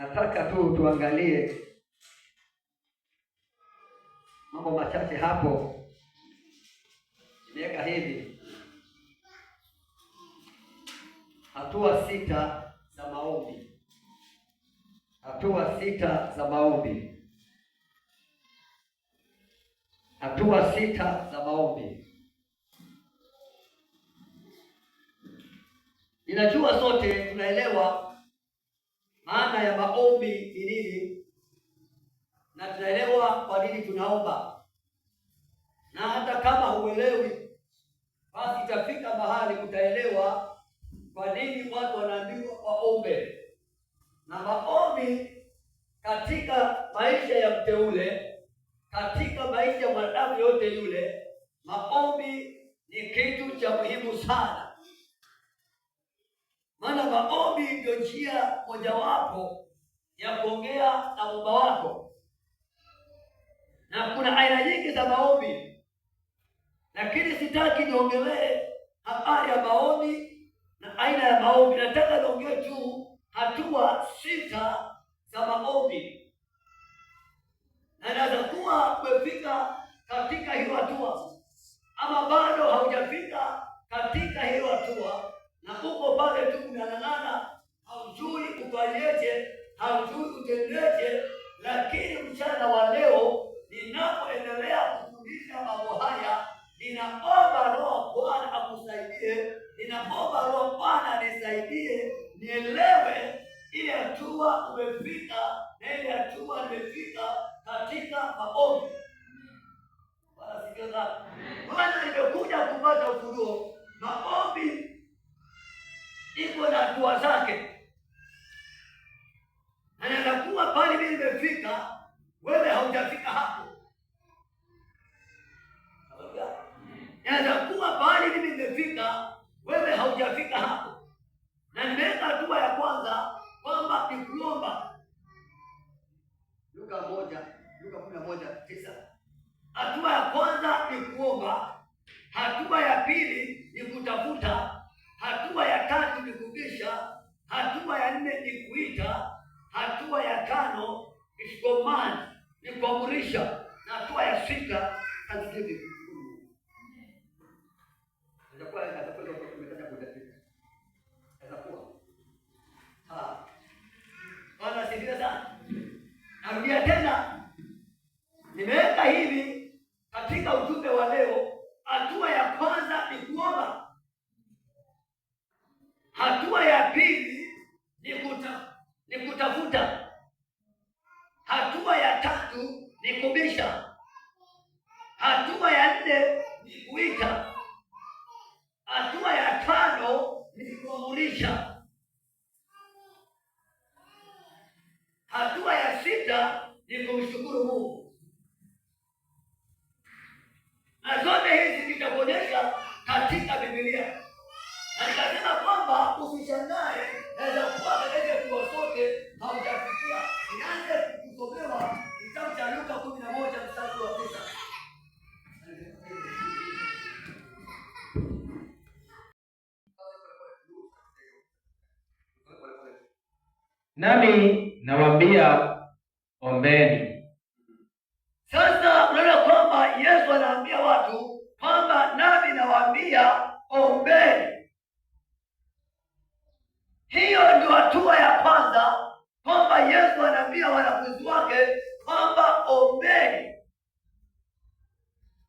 Nataka tu tuangalie mambo machache hapo. Nimeweka hivi hatua 6 za maombi. Hatua 6 za maombi. Hatua 6 za maombi. Ninajua sote tunaelewa maana ya maombi ni nini, na tunaelewa kwa nini tunaomba. Na hata kama huelewi, basi itafika mahali utaelewa kwa nini watu wanaambiwa waombe. Na maombi katika maisha ya mteule, katika maisha ya mwanadamu yote yule, maombi ni kitu cha muhimu sana. Maana maombi ndio njia mojawapo ya kuongea na Muumba wako. Na kuna aina nyingi za maombi, lakini sitaki niongelee habari ya maombi na aina ya maombi. Nataka niongee tu hatua 6 za maombi, na inaweza kuwa umefika katika hiyo hatua ama bado haujafika katika hiyo hatua, na uko pale tu unang'ang'ana, haujui ufanyeje, haujui utendeje. Lakini mchana wa leo ninapoendelea kufundisha mambo haya, ninaomba Roho Bwana akusaidie, ninaomba Roho Bwana nisaidie nielewe ile hatua umefika na ile hatua nimefika katika maombi. Bwana sikia sana. Bwana nimekuja kupata ufunuo. Maombi iko na hatua zake. Anaweza kuwa pale mimi nimefika, wewe haujafika hapo. Anaweza kuwa pale mimi nimefika, wewe haujafika hapo. Na nimeweka hatua ya kwanza kwamba ni kuomba. Luka 11:9. Hatua ya kwanza ni kuomba. Hatua ya pili ni kutafuta. Hatua ya 3 ni kubisha. Hatua ya 4 ni kuita. Hatua ya 5 ni command, ni kuamrisha. Na hatua ya 6 thanksgiving. Bwana asifiwe sana. Narudia tena, nimeweka hivi katika ujumbe wa leo. Hatua ya kwanza ni kuomba. Hatua ya pili ni kutafuta. Hatua ya 3 ni kubisha. Hatua ya 4 ni kuita. Hatua ya 5 ni kuamrisha. Hatua ya 6 ni kumshukuru Mungu. Na zote hizi zitakuonyesha katika Biblia. Na nikasema kwamba usishangae, naweza kuwa katika kwa sote haujafikia. Nianze kusomewa kitabu cha Luka 11:9. Nami nawaambia ombeni. Sasa unaona kwamba Yesu anaambia watu kwamba nami nawaambia ombeni. Hiyo ndio hatua ya kwanza, kwamba Yesu anaambia wanafunzi wake kwamba ombeni.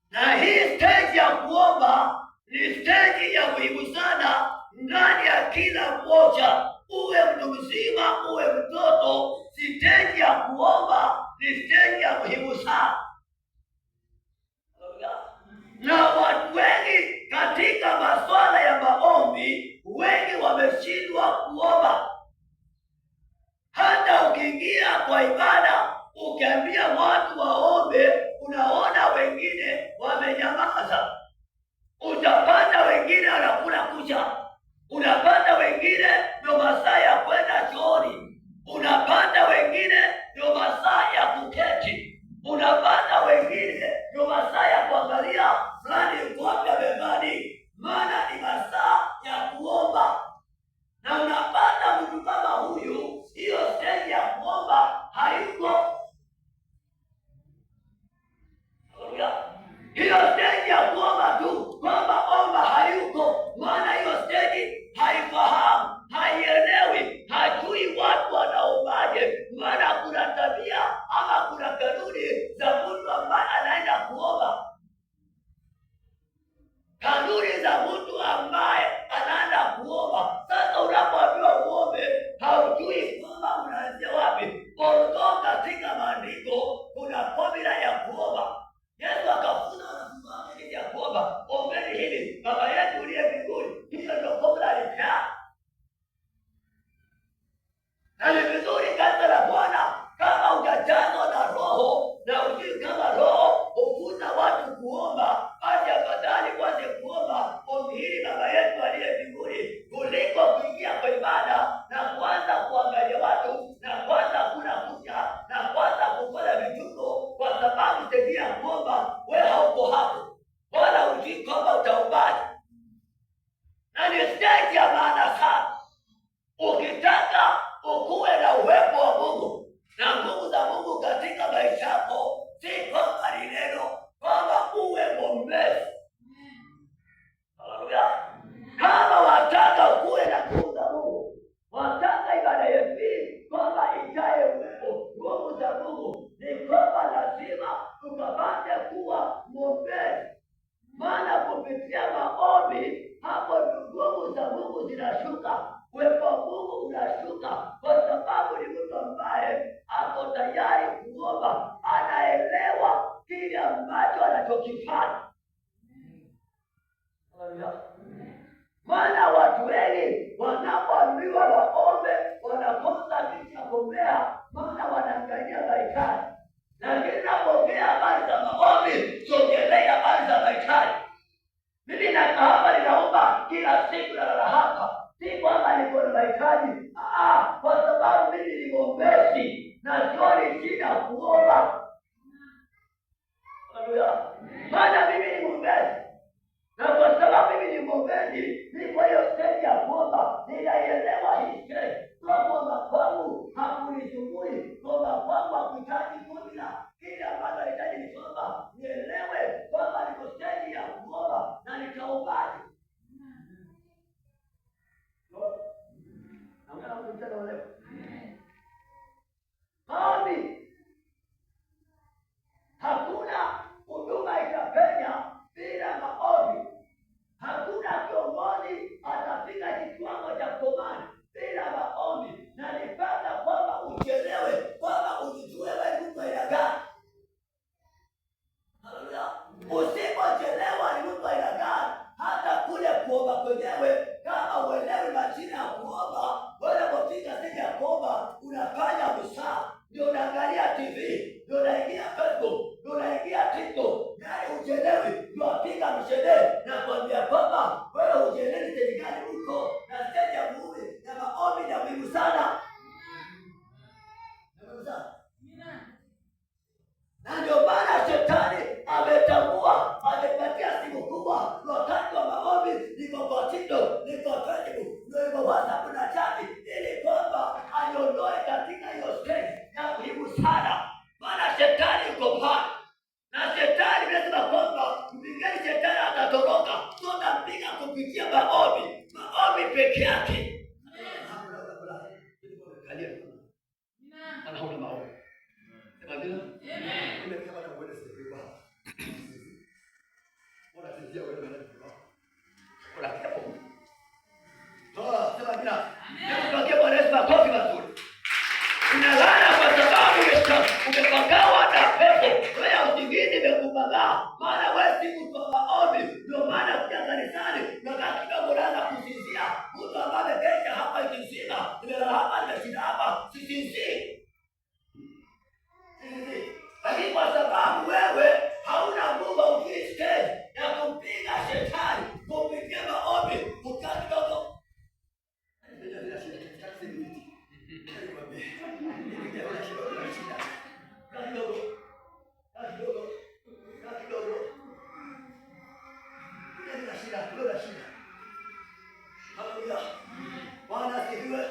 Na hii stage ya kuomba ni stage ya muhimu sana ndani ya kila mmoja. Uwe mtu mzima, uwe mtoto, stage ya kuomba ni stage ya muhimu sana. Na watu wengi katika masuala ya maombi, wengi wameshindwa kuomba. Hata ukiingia kwa ibada ukiambia watu waombe, unaona wengine wamenyamaza. Utapata wengine wanakula kucha. Unapata wengine ndio masaa ya kwenda chooni. Unapata wengine ndio masaa ya kuketi. Unapata wengine ndio masaa ya kuangalia fulani mkopi amebadi, maana ni masaa ya kuomba. Na unapata mtu kama huyu, hiyo stage ya kuomba kufunga, kwa sababu ni mtu ambaye ako tayari kuomba, anaelewa kile ambacho anachokifanya. Maana watu wengi wanapoambiwa waombe wanakosa jinsi ya kuombea, maana wanaangalia mahitaji. Lakini napoongea habari za maombi, siongelei habari za mahitaji. Mimi nakaa hapa ninaomba kila siku, nalala hapa, si kwamba niko na mahitaji, kwa sababu mimi ni mwombezi na sioni shida kuomba. Haleluya! Maana mimi ni mwombezi, na kwa sababu mimi ni mwombezi, niko hiyo stage ya kuomba, ninaielewa hii stage. Kuomba kwangu hakunisumbui, kuomba kwangu hakuhitaji formula. Kile ambacho nahitaji ni kwamba nielewe kwamba niko stage ya kuomba na nitaombaje. Maombi, hakuna huduma itapenya bila maombi. Hakuna kiongozi atafika kiwango cha komani bila maombi, na nipata kwamba uchelewe, kwamba ujijue wewe mtu aina gani. Haleluya! Usipochelewa ni mtu aina gani, hata kule kuomba kwenyewe, kama uelewi majina ya kuomba, wewe unapofika sehemu ya kuomba unafanya busaa, ndio unaangalia TV, ndio unaingia Facebook, ndio unaingia TikTok, naye uchelewi, ndio wapiga mshele na kuambia kwamba wewe uchelewi sehemu gani huko, na sehemu ya muhimu ya maombi ni muhimu sana. Na ndio maana shetani ametambua, amepatia simu kubwa wakati wa maombi, niko kwa TikTok, niko Facebook, niko WhatsApp na chati, ili kwamba aniondoe katika hiyo stage ya muhimu sana. Maana shetani yuko pale, na shetani lazima kwamba mpigani shetani atatoroka, tutampiga kupitia maombi, maombi peke yake. Anaona maombi. Sema bila? Amen. Nimekaba na uende sikuwa. Bora tujia wewe na kwa. Bora hapo. Toa, sema bila. Amen. Tunakia Bwana Yesu makofi mazuri. Unalala kwa sababu umepagawa na pepo. Wewe usingizi umekupagaa. Maana wewe si mtu wa maombi. Ndio maana kuja kanisani na kidogo unaanza kusinzia. Mtu ambaye kesha hapa ikizima, nimelala hapa nimeshinda hapa, sisinzii. Lakini kwa sababu wewe hauna nguvu ufike ya kumpiga shetani kupitia maombi, ukaa kidogo. Bwana asifiwe.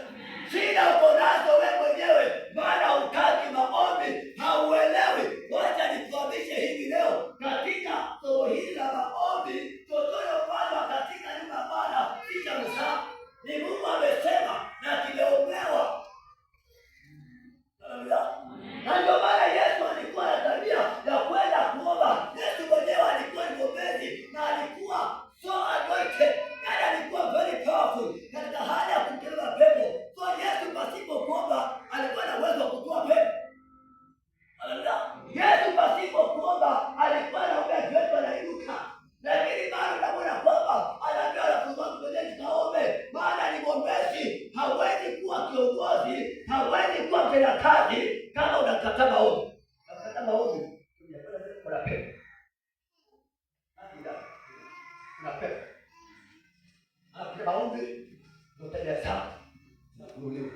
Shida uko nazo wewe mwenyewe, maana hutaki maombi, hauelewi. Wacha nikuambishe hivi leo katika somo hili la maombi, tutakayofanya katika nyumba ya Bwana kisha msaa ni Mungu amesema na kimeombewa. Haleluya. Na ndio maana Yesu alikuwa na tabia ya kwenda kuomba. Yesu mwenyewe alikuwa ni mwombezi na alikuwa so anointed, na alikuwa very powerful katika hali ya kukemea pepo. So Yesu pasipo kuomba alikuwa na uwezo wa kutoa pepo. Haleluya. Yesu pasipo kuomba alikuwa anaombea pepo anainuka. Lakini bado tunaona kwamba anaambia wanafunzi wake twendeni tukaombe, maana ni mwombezi. Hawezi kuwa kiongozi, hawezi kuwa mtendakazi kama unakataa maombi. Unakataa maombi, kuna pepo. Kuna pepo. Hapo maombi ndio tena sana. Na kuelewa.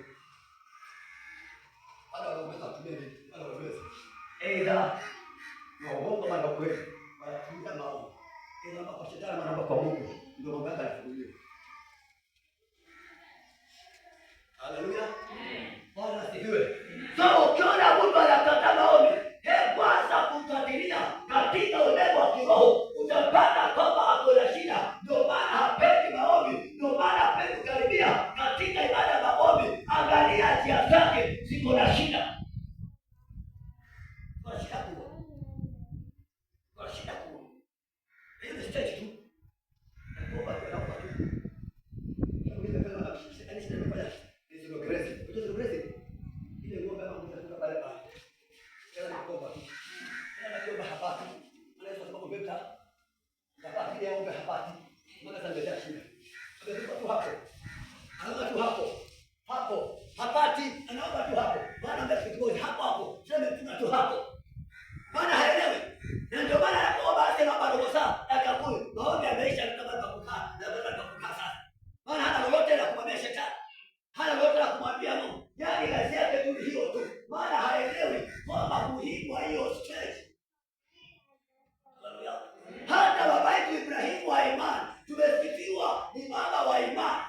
Wala wanaweza kutumia wala wanaweza. Aidha na uongo mara kweli. Wanatumia maombi. Ila kwa shetani mara kwa Mungu ndio mambo yake yanafunguliwa. Haleluya. Bwana asifiwe. So ukiona mtu anakataa maombi, kwanza kumfuatilia katika ulimwengu wa kiroho, utapata kwamba ako na shida. Ndio maana hapendi maombi, ndio maana hapendi kukaribia katika ibada ya maombi. Angalia njia zake ziko na shida. Kwa shida kubwa. Kwa shida kubwa. Hiyo ni stage tu. Kwa sababu anaomba tu. Ndio nimefanya na shida nimefanya. Hizo grace. hapati, anaomba tu hapo. Maana mbele kitu hapo. Sema tuna tu hapo. Maana haelewi. Na ndio maana anaomba asema bado saa akakui. Maombi ameisha kama kukaa. Na bado kukaa sasa. Maana hana lolote la kumwambia shetani. Hana lolote la kumwambia Mungu. Yaani kazi yake tu hiyo tu. Maana haelewi kwamba muhimu wa hiyo stage. Hata baba yetu Ibrahimu wa imani, tumesifiwa ni baba wa imani.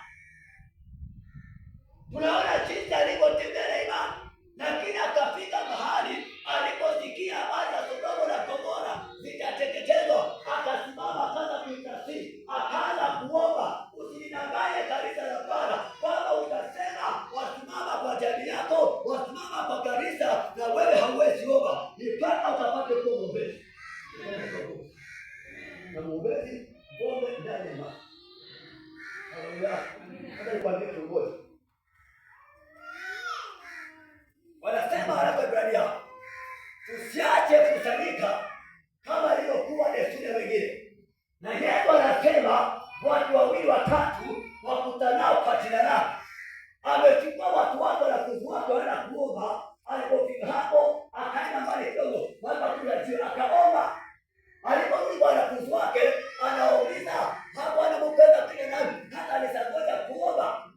Tunaona jinsi alivyotembea imani, lakini akafika mahali aliposikia habari za Sodoma na Gomora zitateketezwa, akasimama akaanza kuitasii, akaanza kuomba. Usinidanganye kanisa la Bwana kwamba utasema wasimama kwa jamii yako, wasimama kwa kanisa, na wewe hauwezi omba, ni mpaka utapate kuwa mwombezi. Na mwombezi ngome ndani ya maji. Haleluya. Hata nikwambie kiongozi, wanasema haraka Ibrania, tusiache kusanyika kama ilivyokuwa desturi ya wengine. Na Yesu anasema watu wawili watatu wakutanao kwa jina lake. Amechukua watu wake na kufuata wanaenda kuomba. Alipofika hapo akaenda mbali kidogo, akaomba. Aliporudi kwa wanafunzi wake anauliza, hapo anampenda kile nani? Hata alisangoja kuomba.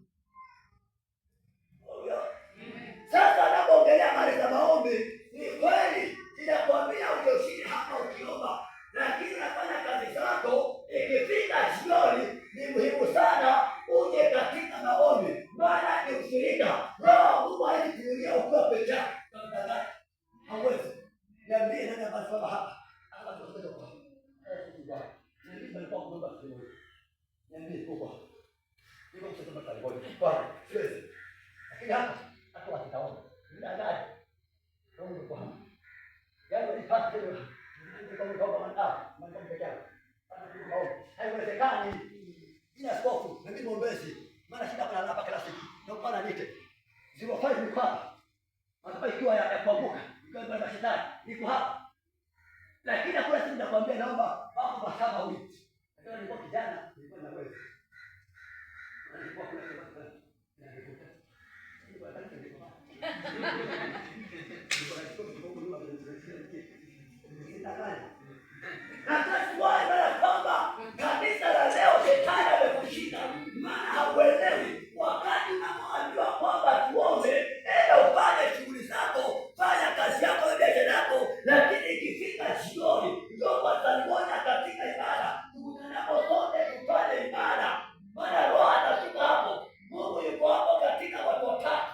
Sasa anapoongelea mali za maombi, ni kweli ninakwambia utoshini hapa ukiomba, lakini unafanya kazi zako. Ikifika jioni, ni muhimu sana uje katika maombi, maana ni ushirika. Roho Mungu alikuinulia ukiwa peke yako. Hauwezi. Niambie nani ambaye hapa? Lakini hapa hapo ataona bila gari ndio kwa hapa yani ni pasi ndio ndio kwa manda mambo mbele haiwezekani ina skofu na mimi mwombezi maana shida kuna hapa kila siku ndio pana nite 05 ni hapa hata ikiwa ya kuanguka kwa mashetani iko hapa. Lakini hakuna siku nakwambia naomba mambo masaba wiki. Ndio nilikuwa kijana nilikuwa na wewe. Nilikuwa kuna kitu kanisa la leo shetani amekushinda, maana hauelewi. Wakati unapoambiwa kwamba tuombe, enda ufanye shughuli zako, fanya kazi yako, biashara yako, lakini ikifika jioni ndio wataliona katika ibada. Tukutanapo sote tufanye ibada, maana Roho atashuka hapo. Mungu yuko hapo katika watu watatu.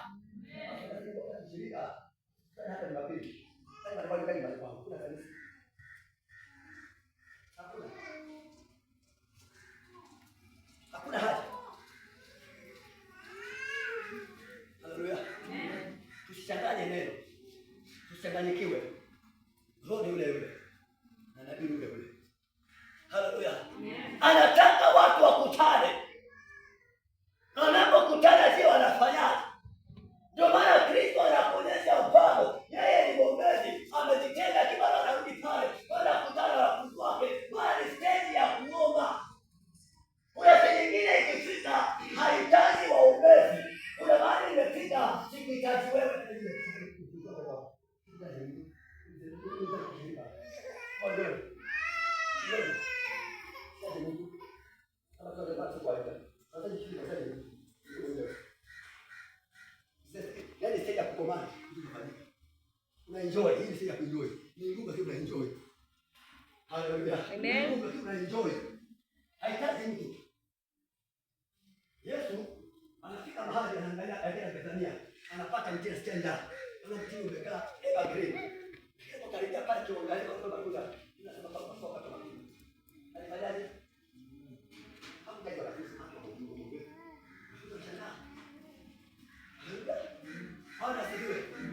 Hata ni wapi? Hata ni wapi kwa kuna kanisa. Hakuna haja. Haleluya. Tusichanganye neno. Tusichanganyikiwe. Roho ni yule na nabii yule. Haleluya. Anataka watu wakutane. Wanapokutana sio wanafanyaje? Ndio maana Kristo anakuonyesha mfano. Yeye ni mwombezi, amejitenga kibara, anarudi pale wanakutana na wanafunzi wake, bali stage ya kuomba. Kuna sehemu nyingine ikifika hahitaji waombezi. Kuna mahali imefika sikuhitaji wewe. Yaani sasa kukomana unaenjoy hii, sasa kuenjoy ni ngumu, lakini unaenjoy. Haleluya, amen. Ngumu lakini unaenjoy, haitaji mtu. Yesu anafika mahali anaangalia aenda Bethania, anapata mtini stand-up, ana mtini umekaa evergreen. Hapo karibia pale tuangalie kwa sababu kuna tunasema kama soka kama hivi. Alifanyaje? Hamjaiwa la Kristo hapo kwa Mungu.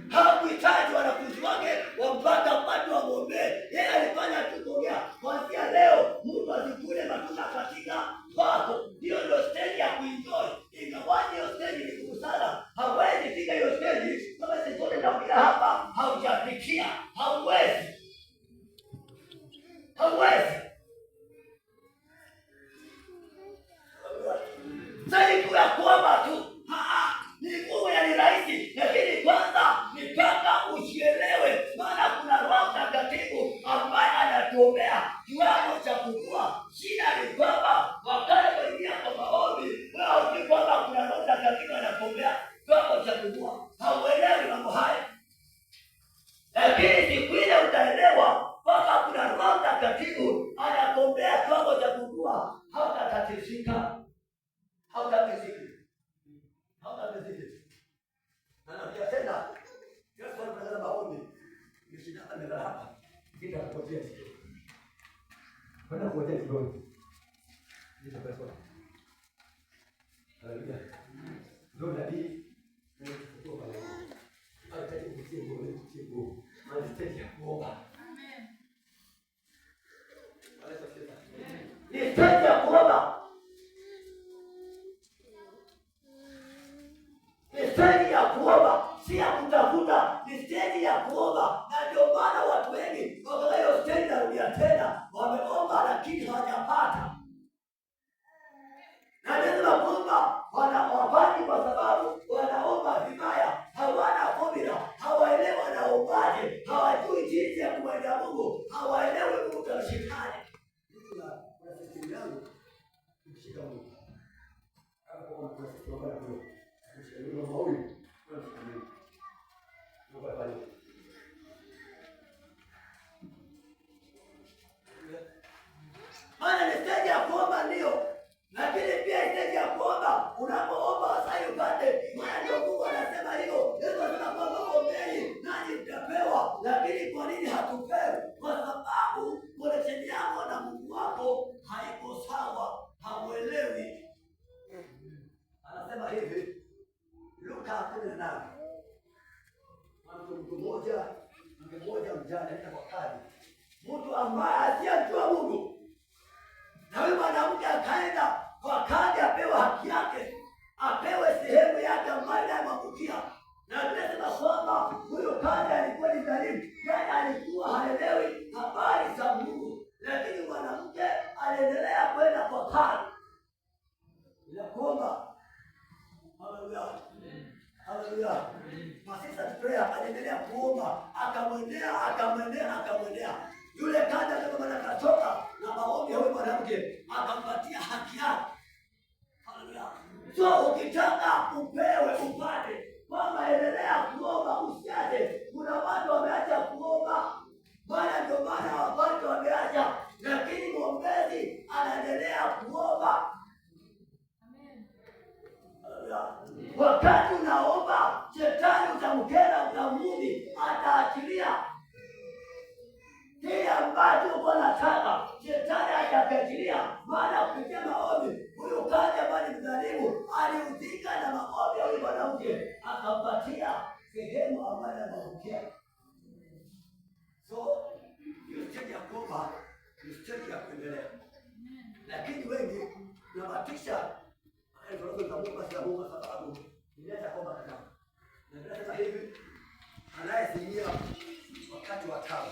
Hakuhitaji wanafunzi wake wampata mpaka wamwombee. Yeye alifanya tu kuongea. Kuanzia leo mtu asikule matunda katika kwako. Hiyo ndio stage ya kuenjoy. Ingawaje hiyo stage ni ngumu sana. Hawezi fika hiyo stage kama sisi ndio bila hapa haujafikia. kuchagua, hauelewi mambo haya, lakini siku ile utaelewa mpaka kuna Roho Mtakatifu anakuombea kiwango cha kujua, hautatatizika, hautatizika. Anaambia tena Yesu anataka maombi nishindana mbele hapa kita kupotea sikio. Bwana kupotea kidogo. Ndio pesa. Haleluya. Ndio nabii ndio pale. Anataka kutia ngome kutia. Anataka kuomba. Amen. Ni stage ya kuomba. Ni stage ya kuomba, si ya kutafuta, ni stage ya kuomba. Na ndio maana watu wengi kwa hiyo stage narudia tena, wameomba lakini hawajapata. Na lazima kuomba wanawafanya kwa sababu wanaomba vibaya, hawana formula, hawaelewi wanaombaje, hawajui jinsi ya kumwendea Mungu, hawaelewi Mungu kama shetani. Kuna system yangu kushika Mungu. Hapo kwa system bora kwa ndio maombi kwa system. Ndio pale. Maana ni stage ya kuomba ndio. Lakini pia stage ya kuomba, unapoomba sasa upate. Maana ndio Mungu anasema hivyo. Yesu anasema kwamba ombeni nanyi mtapewa. Lakini kwa nini hatupewi? Kwa sababu connection yako na Mungu wako haiko sawa, hauelewi. Anasema hivi Luka 18. Mtu mmoja mjane anaenda kwa kadhi. Mtu ambaye asiyejua Mungu. Na huyu mwanamke akaenda kwa kadhi apewe haki yake, apewe sehemu yake ambayo inamwangukia. Na tunasema kwamba huyo kadhi alikuwa ni dhalimu, yaani alikuwa haelewi habari za Mungu. Lakini mwanamke aliendelea kwenda kwa kadhi bila kuomba. Haleluya. Haleluya. Masisa prayer aliendelea kuomba, akamwendea. Yule kadhi akatoka na maombi huyo mwanamke akampatia haki yake. Haleluya. So ukitaka upewe upate, kwamba endelea kuomba usiache. Kuna watu wameacha kuomba. Bwana ndio maana watu wameacha, lakini mwombezi anaendelea kuomba. Amen. Haleluya. Wakati unaomba, shetani utamkera, utamudhi, ataachilia kile ambacho uko nataka, shetani atakiachilia. Maana kupitia maombi, huyu kadhi ambaye ni mdhalimu alihusika na maombi ya huyu mwanamke, akampatia sehemu ambayo anamwangukia. So hiyo stage ya kuomba ni stage ya kuendelea. Lakini wengi tunabatisha Mungu sababu inaweza kuomba kana. Na tunasema hivi, anayesimia wakati wa taabu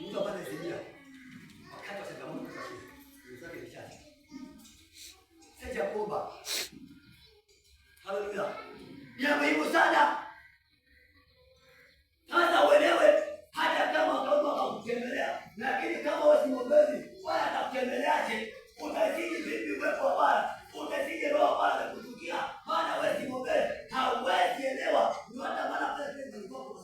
Mungu ambaye anasaidia wakati wa changamoto za shida. Ni chache. Sasa kuomba. Haleluya. Ni muhimu sana. Sasa uelewe hata kama utaomba kukutembelea, lakini kama wewe si mwombezi, wala atakutembeleaje? Utazidi vipi uwepo wa Bwana? Utazidi roho ya Bwana kukutukia. Maana wewe si mwombezi, hauwezi elewa. Ni hata maana pale ndio kwa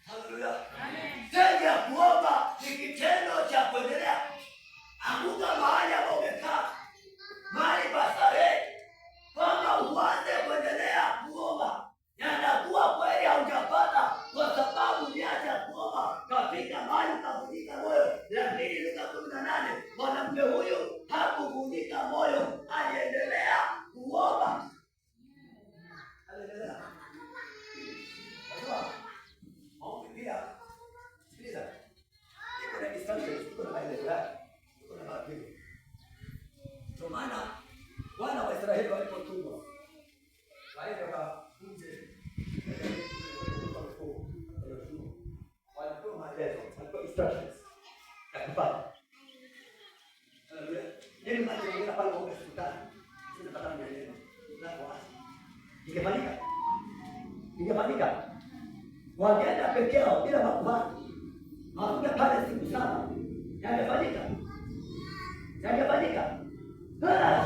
Haleluya. Ingefanyika. Wangeenda peke yao bila makuhani. Hakuja pale siku 7. Yangefanyika.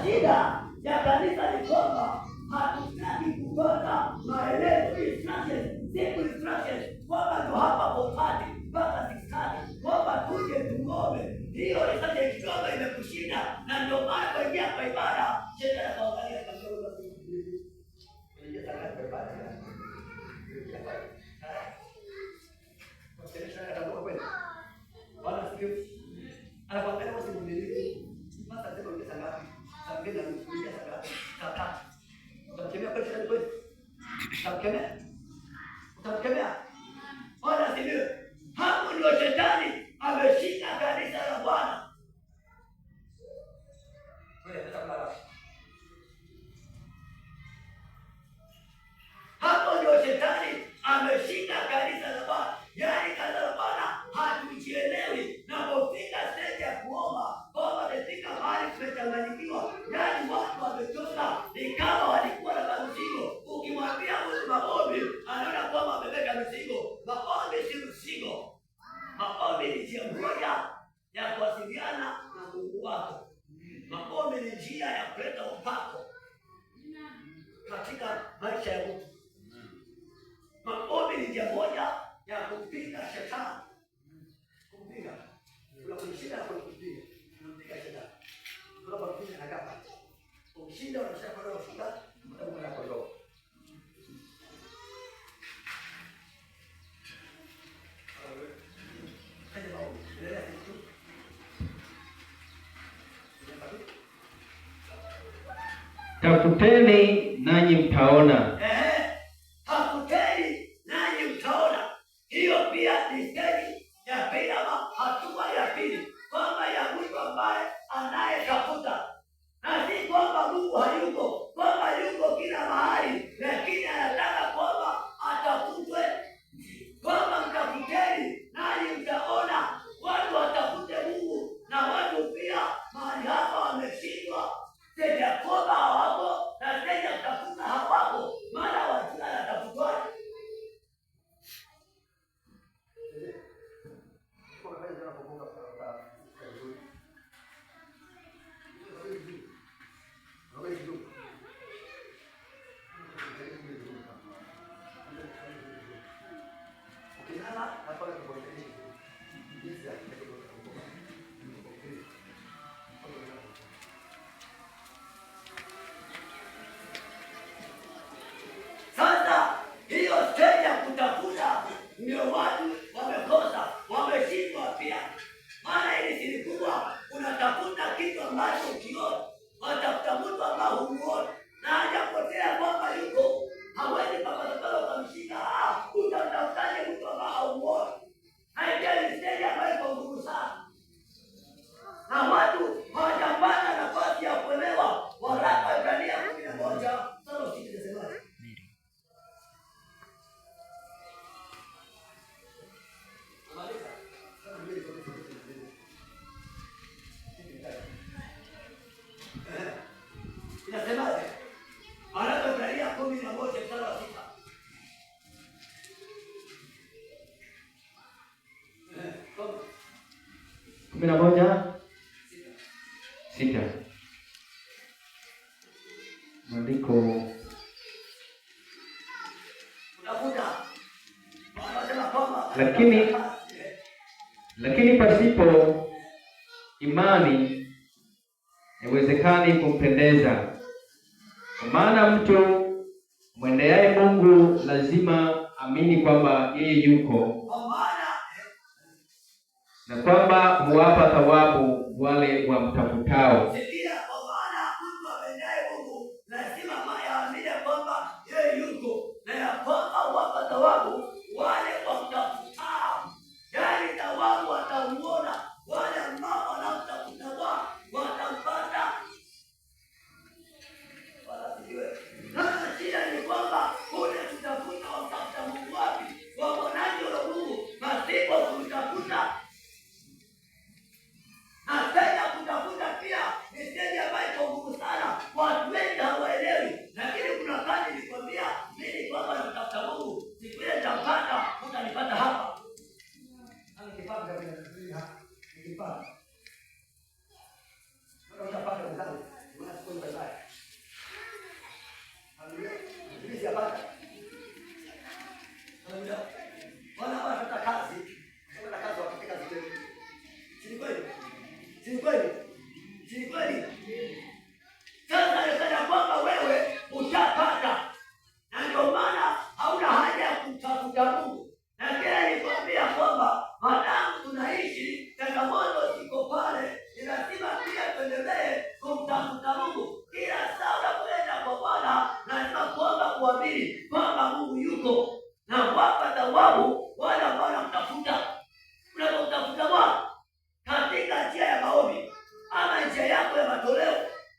Shida ya kanisa ni kwamba hatutaki kupata maelezo, simple instructions, kwamba ndo hapa popati mpaka 6:30, kwamba tuje tungome. Hiyo isaje kidogo imekushinda, na ndio maana kuingia kwa ibada shetani anaangalia kama utamkemea. Ona sivyo? Hapo ndio shetani ameshika kanisa la Bwana. Hapo ndio shetani ameshika kanisa la Bwana. Yaani kanisa la Bwana hatujielewi, na kufika stage ya kuomba kwamba tumefika mahali tumechanganyikiwa. Yaani watu wamechoka, ni kama walikuwa na mzigo. Ukimwambia mtu maombi, anaona kwamba amebeba mzigo. Maombi si mzigo. Maombi ni njia moja ya kuwasiliana na Mungu wako. Maombi ni njia ya kuleta upako katika maisha ya mtu. Maombi ni njia moja ya kupiga shetani. Kupiga. Unakushinda na kupiga. Unapiga shetani. Unapopiga na kapa. Ukishinda unashaka kwa ufunga, utakuwa kwa roho. Tafuteni nanyi mtaona. Tafuteni nanyi mtaona. Hiyo pia ni stage ya pili, ama hatua ya pili, kwamba ya mtu ambaye anayetafuta. Na si kwamba Mungu hayuko, kwamba yuko kila mahali, lakini anataka kwamba atafutwe. Kwamba mtafuteni nanyi mtaona. Watu watafute Mungu, na watu pia mahali hapa wameshindwa. Stage ya kuomba hawako, na stage ya kutafuta hawako. Maana watu anatafutwaje? Sasa hiyo stage ya kutafuta ndio watu wamekosa, wameshindwa pia. Maana hili siri kubwa, unatafuta kitu ambacho ukiona, watafuta mtu ambao humuoni na hajapotea kwamba yuko, hawezi paka ukamshika. Utamtafutaje mtu ambao haumuoni? Haijali ni stage ambayo iko ngumu sana, na watu hawajapata nafasi ya kuelewa. Waraka wa Ibrania 11 sura 6 inasemaje? Inasemaje? Waraka wa Ibrania 11 mstari wa 6. Kumi na moja sita. Maandiko lakini pasipo imani haiwezekani kumpendeza. Kwa maana mtu mwendeaye Mungu lazima amini kwamba yeye yuko, na kwamba huwapa thawabu wale wamtafutao. Yaani thawabu watamuona wale ambao wanamtafuta Bwana, watampata. Sasa shida ni kwamba ule tutafuta watafuta Mungu wapi? Wamonaji wa Mungu pasipo kumtafuta. Na tena kutafuta pia ni kuamini kwamba Mungu yuko na kuwapa thawabu wale ambao wanamtafuta. Unapomtafuta Bwana katika njia ya maombi ama njia yako ya matoleo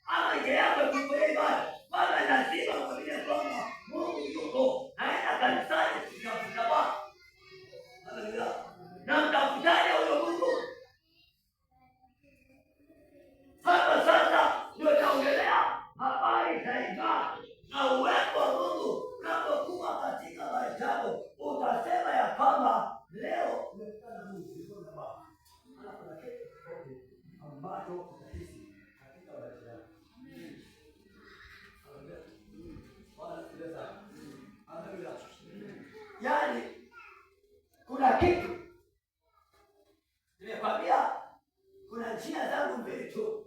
ama njia yako ya kufanya ibada, Bwana lazima kuamini kwamba Mungu yuko. Naenda kanisani kutafuta Bwana. Haleluya. Na mtafutaje huyo Mungu? Hapa sasa ndio taongelea habari za ibada na uwepo wa Mungu. Unapokuwa katika maisha yako utasema ya kwamba leo umekutana na Mungu. Kuna kitu ambacho utahisi katika maisha yako. Yaani kuna kitu nimekwambia, kuna njia zangu mbili tu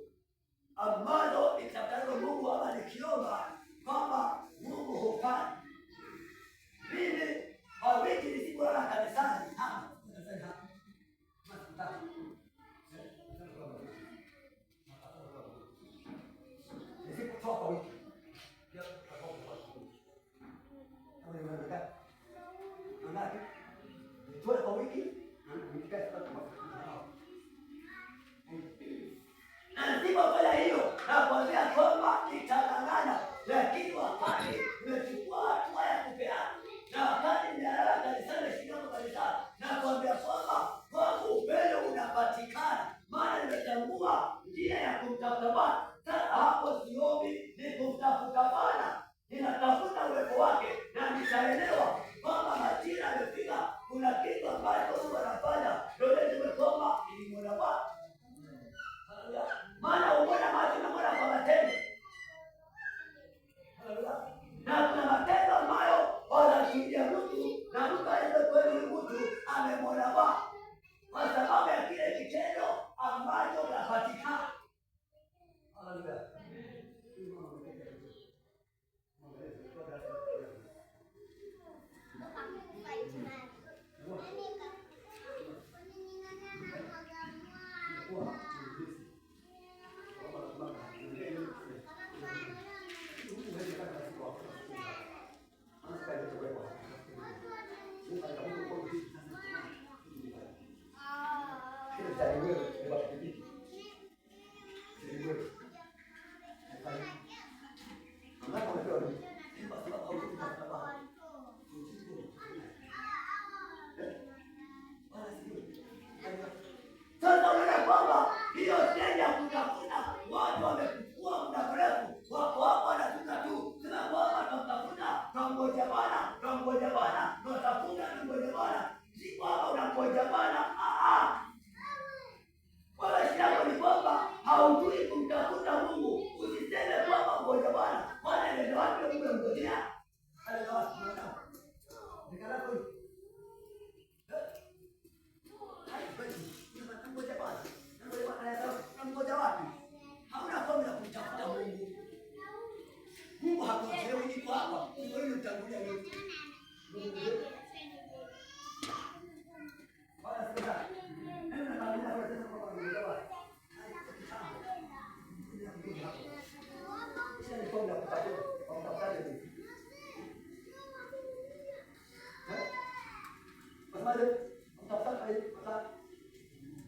ambazo nitakalo Mungu ama nikiomba kwamba Mungu hufanya. Mimi kwa wiki nisipolala kanisani nisipotoka wiki nitoe kwa wiki na nisipofanya hiyo nakwambia kwamba nitang'ang'ana, lakini wakati nimechukua hatua ya kupeana na wakati nimelala kanisani shikiamo kanisani, nakwambia kwamba kwangu upendo unapatikana, maana nimetambua njia ya kumtafuta Bwana. Sasa hapo siombi, ni kumtafuta Bwana, ninatafuta uwepo wake na nitaelewa kwamba majira yamefika. Kuna kitu ambacho Mungu anafanya, ndio niseme kwamba nilimwona Bwana. Maana umeona macho na mwana kwa matendo. Na kuna matendo ambayo wanashuhudia mtu na mtu aende kweli mtu amemwona Bwana kwa sababu ya kile kitendo ambacho kinapatikana. Haleluya. Sasa unaona kwamba hiyo stage ya kutafuta watu wamechukua muda mrefu, wako hapo wanatuka tu, sema kwamba tunatafuta, tunangoja Bwana, tunangoja Bwana, tunatafuta, tunangoja Bwana. Si kwamba unangoja Bwana, wala shida yako ni kwamba haujui kumtafuta Mungu. Usiseme kwamba ngoja Bwana, Bwana ndio wapi Mungu mngojea. Haleluya. Unaona? Nikalako hivi. Ngoja wapi? Hauna formula kumtafuta Mungu. Mungu hakuchelewi, yuko hapa. Mungu yule utangulia wewe. Bwana sasa. Mimi nakwambia kwa sasa kwamba ngoja wapi? Sasa ni formula kutafuta Mungu.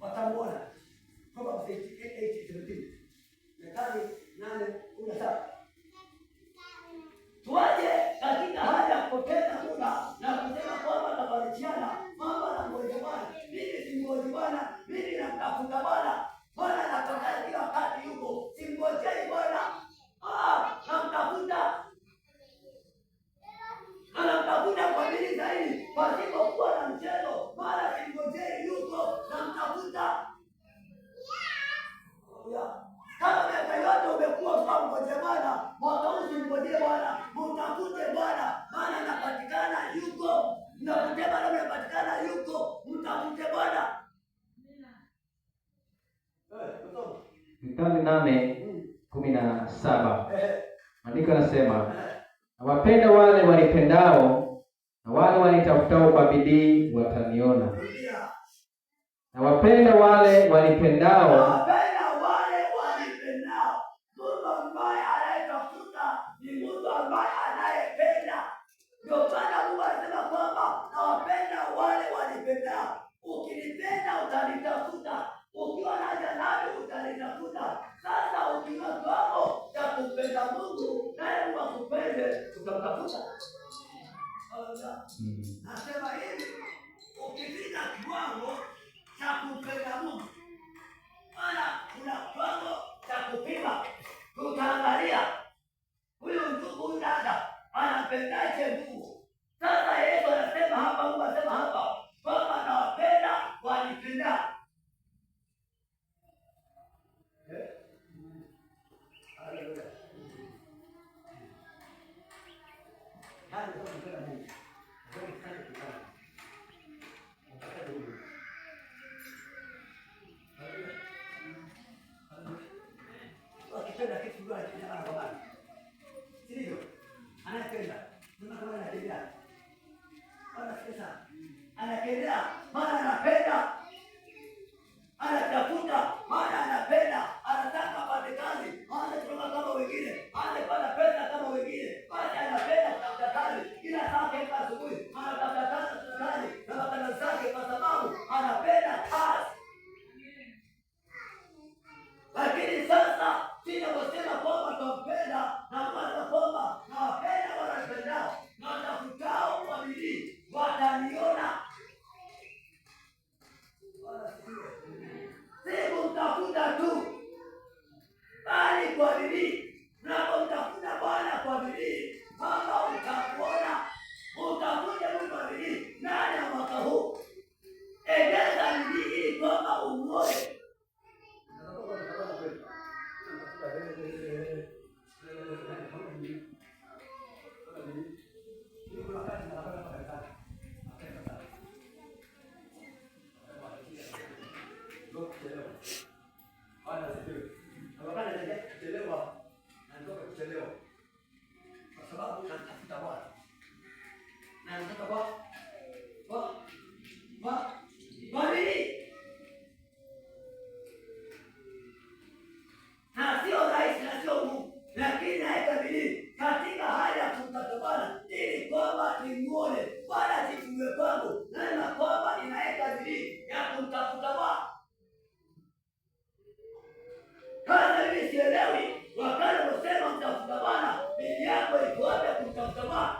Watamwona kwamba 8:17 Methali 8:17. Tuaje katika hali ya kupoteza muda na kusema kwamba tabarikiana mambo na ngoja Bwana. Mimi simgoji Bwana, mimi namtafuta Bwana. Bwana anatokea kila wakati yuko, simgojei Bwana. Namtafuta. Anamtafuta kwa bidii zaidi, pasipokuwa na mchezo, mara simgojei yuko, namtafuta. Kama miaka yote umekuwa kwa mgoje Bwana, mwaka huu simgojee Bwana, mtafute Bwana, maana anapatikana yuko. Mtafute Bwana, anapatikana yuko, mtafute Bwana. Mithali 8:17. Maandiko yanasema, nawapenda wale wanipendao, na wale wanitafutao kwa bidii wataniona. Nawapenda wale wanipendao. Mungu ambaye anayetafuta ni Mungu ambaye anayependa. utamtafuta. Nasema hivi, ukifika kiwango cha kumpenda Mungu, maana kuna kiwango cha kupima, tutaangalia huyu ndugu, huyu dada anampendaje Mungu. Sasa Yesu anasema hapa, Mungu anasema hapa kwamba nawapenda wanipenda. Wakipenda kitu gani kinafanya kwa baba? Sio? Anapenda. Ndio kama anapenda. Anasikia. Anapenda, maana anapenda. Anatafuta, maana anapenda. Anataka apate kazi, anataka kama wengine, anapata pesa kama wengine. Basi anapenda kutafuta kazi. Kila saa kila asubuhi anatafuta kazi na makazi zake kwa sababu anapenda kazi. Lakini sasa ninaposema kwamba tumpenda na maana kwamba nawapenda wanapendao na watafutao kwa bidii wataniona. Si kumtafuta tu, bali kwa bidii. Unapomtafuta Bwana kwa bidii, kwamba utakuona, utafute Mungu kwa bidii. Ndani ya mwaka huu egeza bidii ili kwamba umuone. Kwa sababu natafuta Bwana. Na nataka kwa bidii. Na sio rahisi na sio ngumu, lakini naweka bidii katika hali ya kumtafuta Bwana ili kwamba nimuone. Bwana jifungue kwangu, na kwamba ninaweka bidii ya kumtafuta Bwana. Kama mimi sielewi wakati unasema mtafuta Bwana, bidii yako iko wapi kumtafuta Bwana?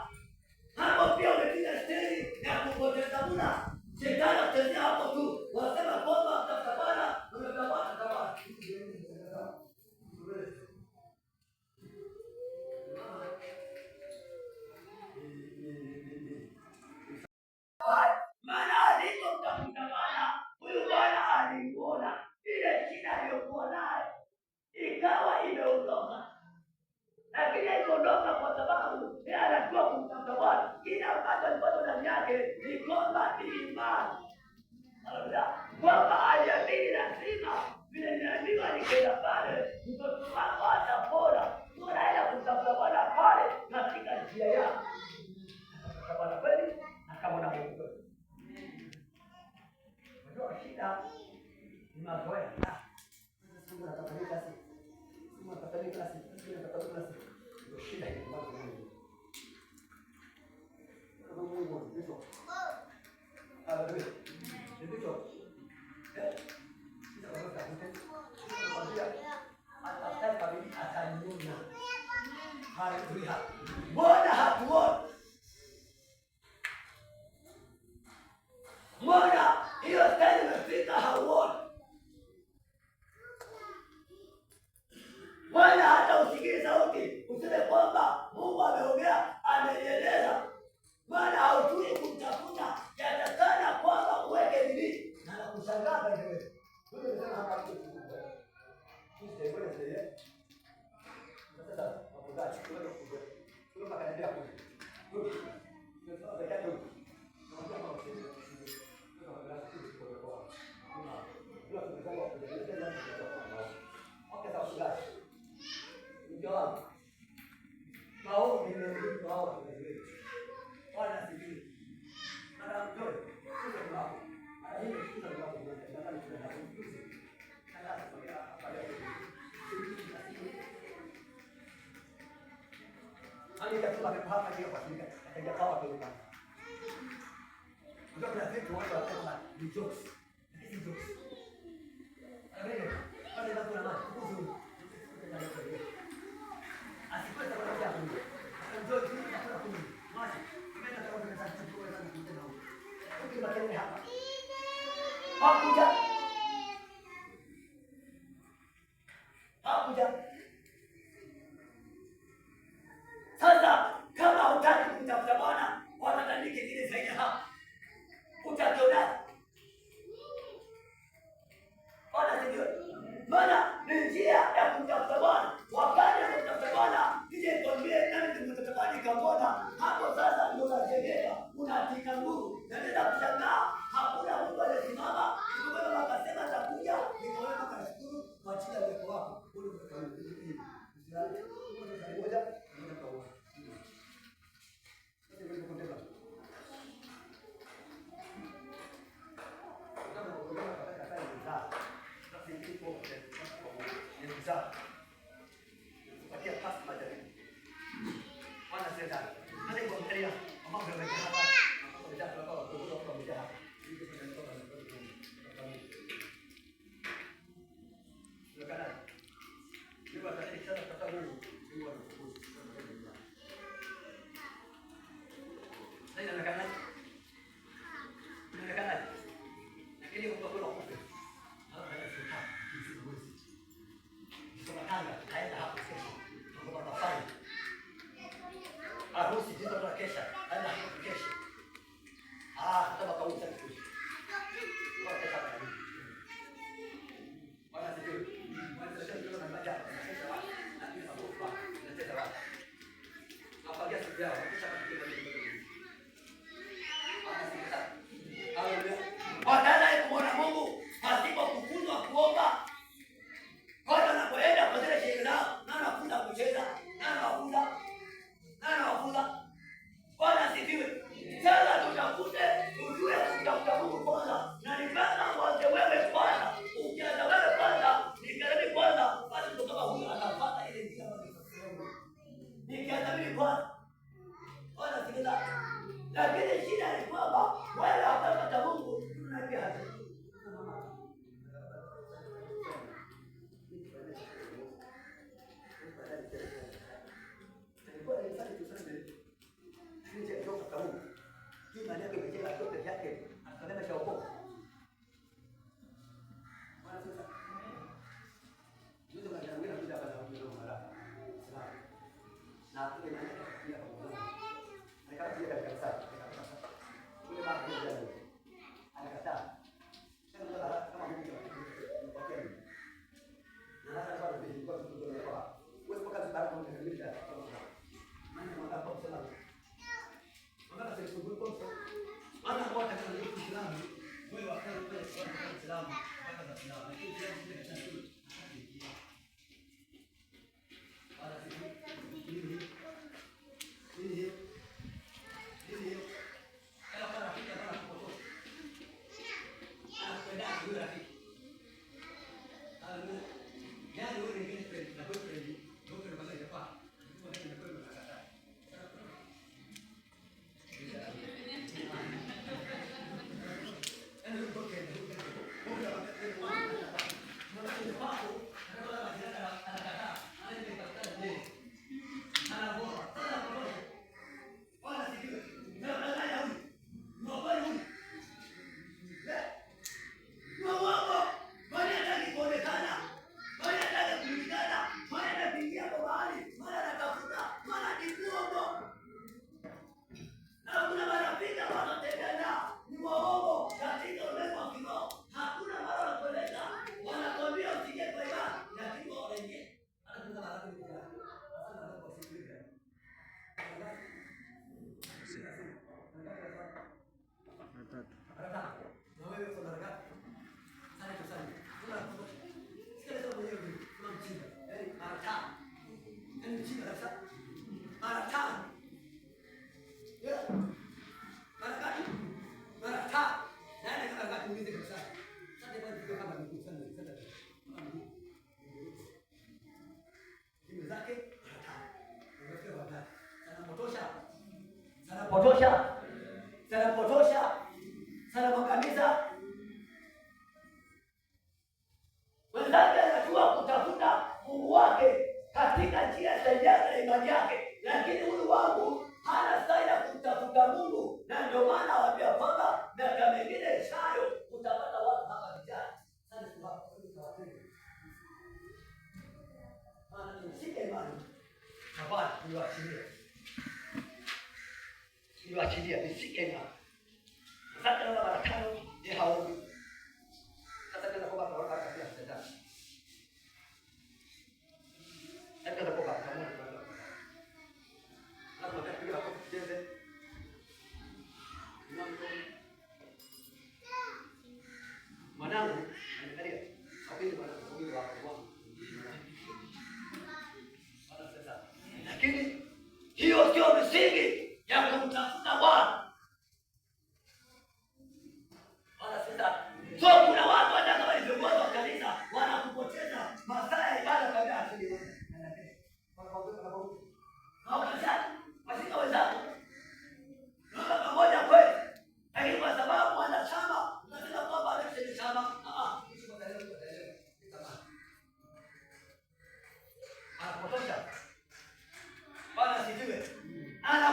Hapo pia umepiga steni ya kupoteza muda. Shetani atachezea hapo tu. Wasema kwamba mtafuta Bwana, unatafuta Bwana kama maana alipomtafuta Bwana, huyu Bwana alimuona ile shida aliyokuwa nayo ikawa imeondoka. Lakini haikuondoka kwa sababu yeye anajua kumtafuta Bwana. Kila wakati alipata ndani yake ni kwamba ni imani. Haleluya. Kwamba aliamini lazima vile niambiwa nikienda pale mtoto wako atapona. Tunaenda kumtafuta Bwana pale katika njia yako. Atafuta Bwana kweli na kama na Mungu kweli. Ndio shida ni mazoea. Mungu anataka kasi. Mungu anataka kasi. Mungu anataka kasi. Ndio shida hii kwa Mungu. Mungu ndio. Haleluya. Ndio. Sasa wanataka kuambia atafanya kabisa ataniona. Haleluya. Mbona hatuoni? Mbona hiyo stadi imefika hauoni? Mbona hata usikie sauti useme kwamba Mungu ameongea, amenieleza? Maana haujui kumtafuta, yatakana kwamba uweke bidii. Na nakushangaa by the way. Wewe unasema hapa kitu kikubwa. Sisi ndio sasa. Sasa wapozaji wewe ukubwa. Wewe makaendelea kule. Wewe unasema kwa kitu. Unaambia kama usije. Wewe kama grasi kwa kwa. Bila kutazama kwa kujadiliana na kwa. Okay sawa sasa. Ndio. Maombi ni ndio hapo. Bwana asifiwe. Mara mtoe. Sio mlango. Mara hii sio mlango. Nataka nikueleze. Sasa baada ya Alitakuwa hapa ndio kwa shida. Ataja kwa watu wengi. Ndio kuna vitu watu wanasema ni jokes. Ni jokes. Angalia. Pale ndio kuna maji. Kuhusu. Asipata kwa sababu. Ndio hapo sasa ndio unachekeka, unatika nguvu. Na nenda kushangaa, hakuna mtu aliyesimama ndio akasema atakuja, nikaona kama shukuru kwa ajili ya uwepo wako. Harusi hizo tunakesha, hadi kesho. Kama kauza kesho. Wana sijui. Wana sijui na maja. Kesho wapi? Na pia hapo. Nataka wapi? Hapa gesi yao, kisha katika Badala kumwona Mungu pasipo kufunzwa kuomba. Watu wanapoenda kwa zile sherehe zao, na wanafunza kucheza, na wanafunza Bwana asifiwe. Sasa tutafute ujue kutafuta Mungu kwanza. Na nipenda mwanze wewe kwanza. Ukianza wewe kwanza, nikarudi kwanza, basi ndo kama huyu anapata ile njia ambayo nitasema. Nikianza mimi kwanza. Bwana sikiliza. Lakini shida ni kwamba wewe hutapata Mungu, tunaambia hata. Potosha sana kwa kanisa. Wenzake anajua kutafuta Mungu wake katika njia za ibada na imani yake, lakini huyu wangu hana stahili ya kutafuta Mungu, na ndio maana waambia kwamba miaka mingine ijayo utapata watu hapa vijana sana maana nisike imani hapana, niwachilia nisike imani. Sasa kama mara tano ni haombi. Sasa tena kwa baba waka kabisa sasa. Sasa kwa baba kama hapo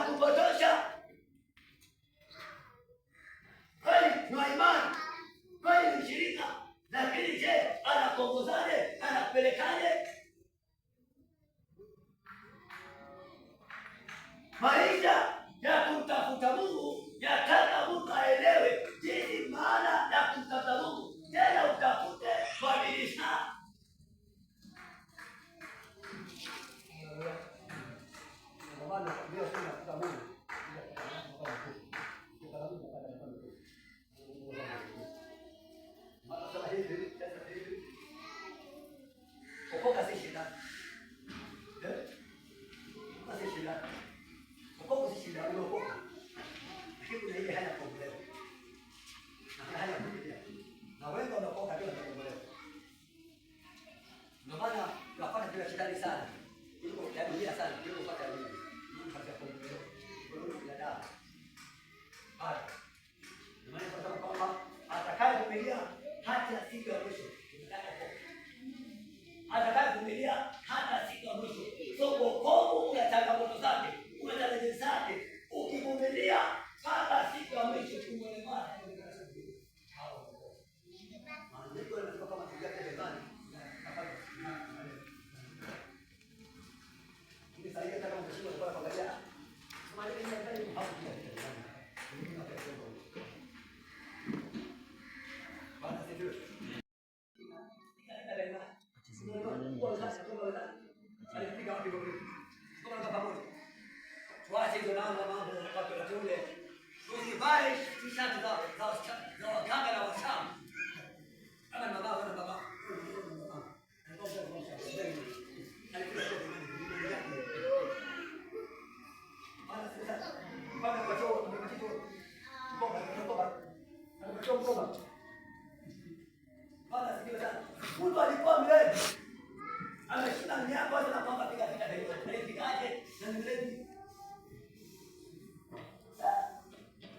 kupotosha. Kweli ni imani, kweli ni shirika, lakini je, anakuongozaje? Anakupelekaje? Maisha ya kumtafuta Mungu yataka mtu aelewe jinsi maana ya kumtafuta Mungu, tena utafute kwa bidii sana. Okoka si shida. Si shida. Okoka si shida, umeokoka. Lakini kuna ile haya kuombolewa. Na haya kuombolewa. Na wengi wanaokoka ndio wanaombolewa. Ndio maana tunapata kila shetani sana. Yuko kiadunia sana, yuko kupata nini? Mungu katika kuombolewa. Kwa hiyo bila dawa. Haya. Ndio maana tunasema kwamba atakayevumilia hata siku ya mwisho atakayevumilia hata siku ya mwisho. So wokovu una changamoto zake, una challenge zake. Ukivumilia hata siku ya mwisho umelemana. Maandiko yanasema kama tujake lemani ni sahihi. Hata kama umeshindwa kwa kuangalia maandiko yanasema hapo pia bana sio tuache hizo mambo wakati ule. Usivae t-shirt za wakanga na wasamu. Kama baba na baba. Mtu alikuwa mlevi. Ameshinda miaka na kwamba piga vita hiyo. Alipikaje? Na mlevi.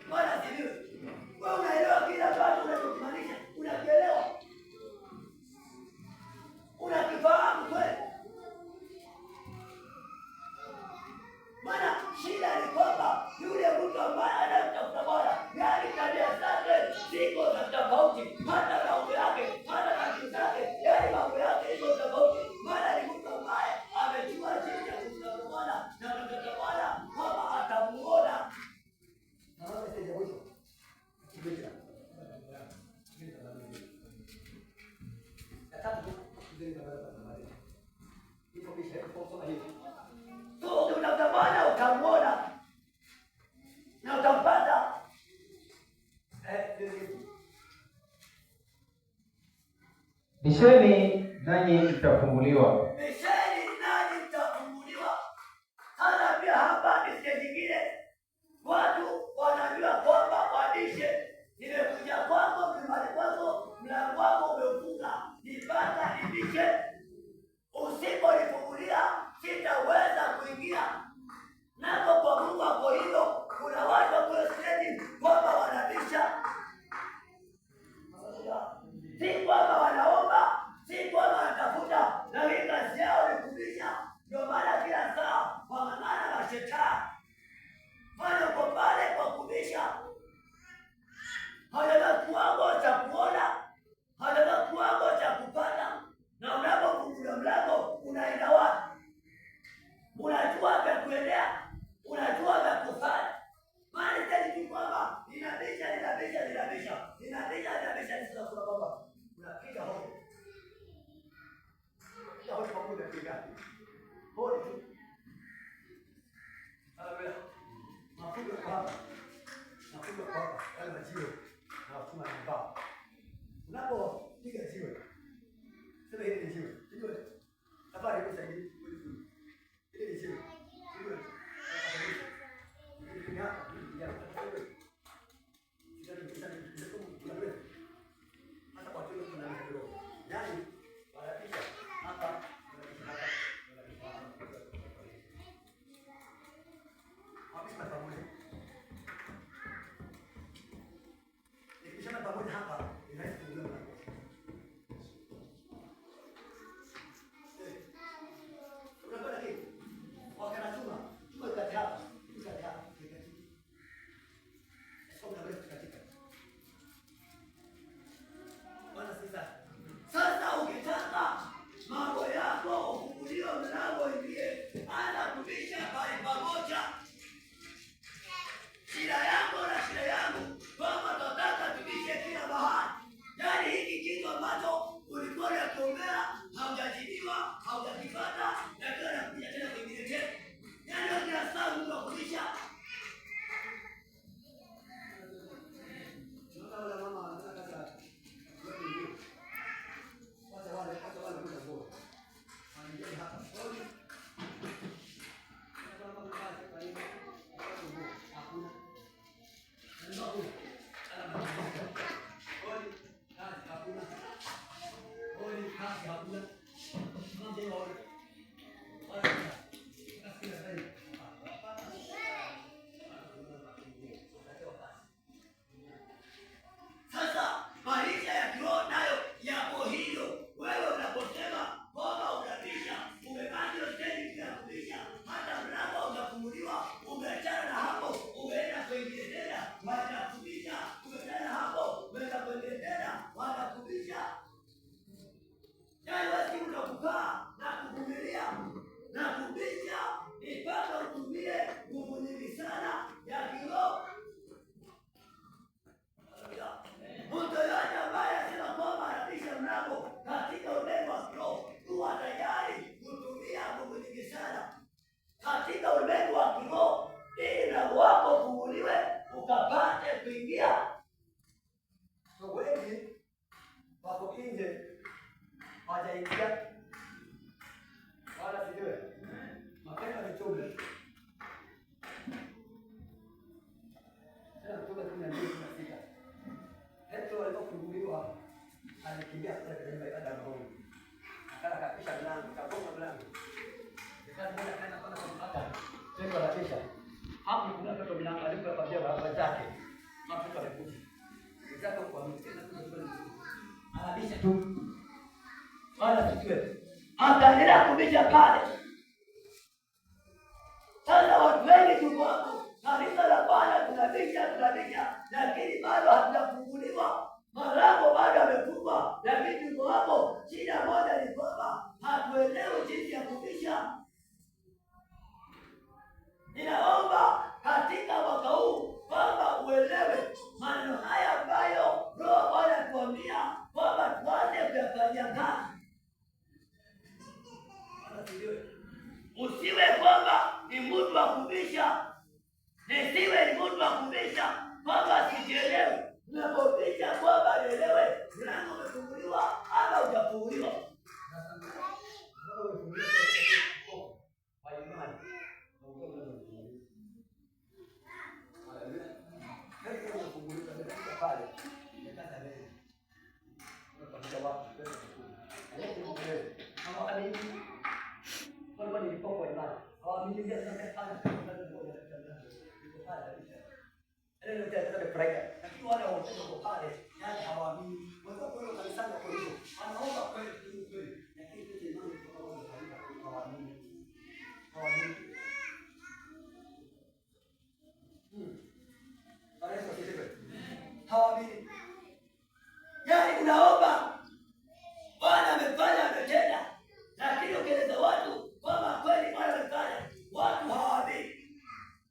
Bwana sivyo. Wewe unaelewa kila kitu unachomaanisha. Unakielewa. Unakifahamu kweli? Maana shida ni kwamba yule mtu ambaye anamtafuta Bwana, yaani tabia zake ziko tofauti, hata mambo yake, hata tabia zake, yaani mambo yake iko tofauti. Maana ni mtu ambaye amejua jinsi ya kumtafuta Bwana na kumtafuta Bwana kwamba atamuona. Na wewe sasa mwisho. Kibeta. Nataka kujenga barabara za Maria. Ipo kisha kusoma hivi. So unatafuta Bwana utamuona. Na utampata. Bisheni nanyi mtafunguliwa. Bisheni nanyi mtafunguliwa. Hata pia hapa ni stage nyingine. Watu wanajua kwamba wabishe. Nimekuja kwako, mlimani kwako, mlango wako umefunga. Nipata nibishe. Usiponifungulia sitaweza kuingia. Nako kwa Mungu wako hilo. Kuna watu wa stage kwamba wanabisha. Si kwamba wanaomba, si kwamba wanatafuta, lakini kazi yao ni kubisha. Ndio maana kila saa wang'ang'ana na shetani. Wale uko pale kwa kubisha. Hawajala kiwango cha kuona, hawajala kiwango cha kupata. Na unapofungua mlango unaenda wapi? Unajua vya kuendea, unajua vya kufanya. Maana sisi ni kwamba ninabisha nisakula baba. Unapiga hoja. Unapiga hoja kwa muda kiasi. Hoja tu. Haleluya. Mafunzo kwa hapa. Mafunzo kwa hapa. Wale majiwe. Na wafuma na mbao. Unapopiga jiwe. Sema hili ni jiwe. Jiwe. Safari hiyo sahihi. Hili ni jiwe. Jiwe. Hili ni hapa. Hili ni hapa. Wakati hapa alipoambia baba zake mafuta amekuja. Zako kwa mtenda anabisha tu. Wala sikiwe. Akaendelea kubisha pale. Sasa watu wengi tuko hapo. Kanisa la Bwana tunabisha, lakini bado hatujafunguliwa. Malango bado yamefungwa, lakini tuko hapo. Shida moja ni kwamba hatuelewi jinsi ya kubisha. Ninaomba katika mwaka huu kwamba uelewe maneno haya ambayo Roho Bwana anatuambia kwamba tuanze kuyafanyia kazi. Usiwe kwamba ni mtu wa kubisha, nisiwe ni mtu wa kubisha kwamba sijielewi. Unapobisha kwamba nielewe, mlango umefunguliwa ama hujafunguliwa. Hawamini. Yaani unaomba Bwana amefanya ametenda, lakini ukieleza watu kwamba kweli Bwana amefanya, watu hawaamini.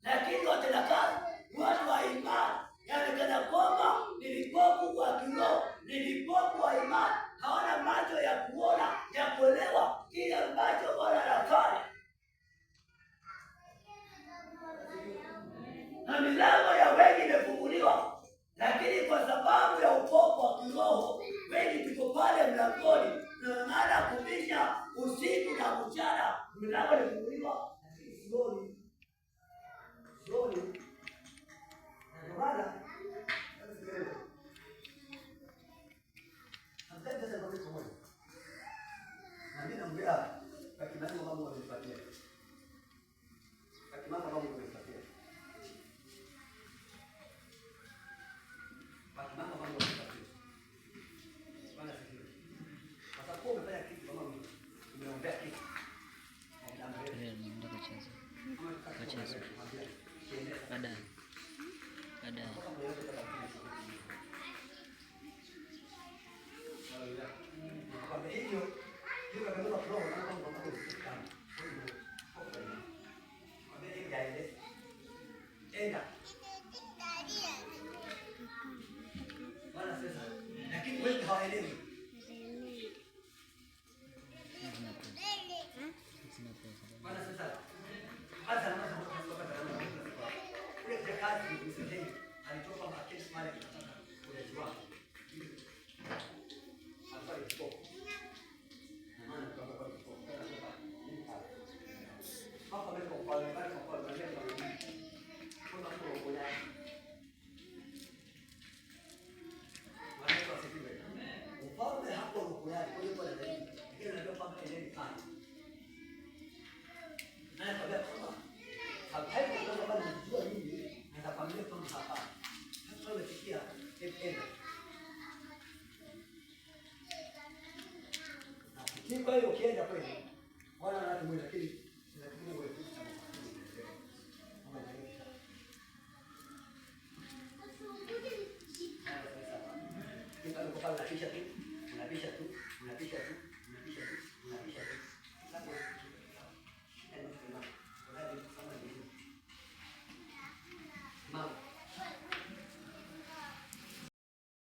Lakini watenda kazi, watu wa imani, yaonekana kwamba ni vipofu wa kiroho, ni vipofu wa imani, hawana macho ya kuona, ya kuelewa kile ambacho Bwana anafanya. Na milango ya wengi imefunguliwa, lakini kwa sababu ya upofu wa kiroho, wengi tuko pale mlangoni, tunang'ana kubisha usiku na mchana. Milango imefunguliwa, lakini sioni. Ndio maana sasa ndio kwa moyo. Na mimi naambia kakimama Mungu amenipatia. Kakimama Mungu amenipatia. Kakimama Mungu amenipatia. Bwana asifiwe. Sasa kwa umefanya kitu kama mimi. Umeombea kitu. Baadaye. Lakini wengi hawaelewi. Bwana sasa. Hata na kazi alitoka makesi pale kitaka kule jiwa.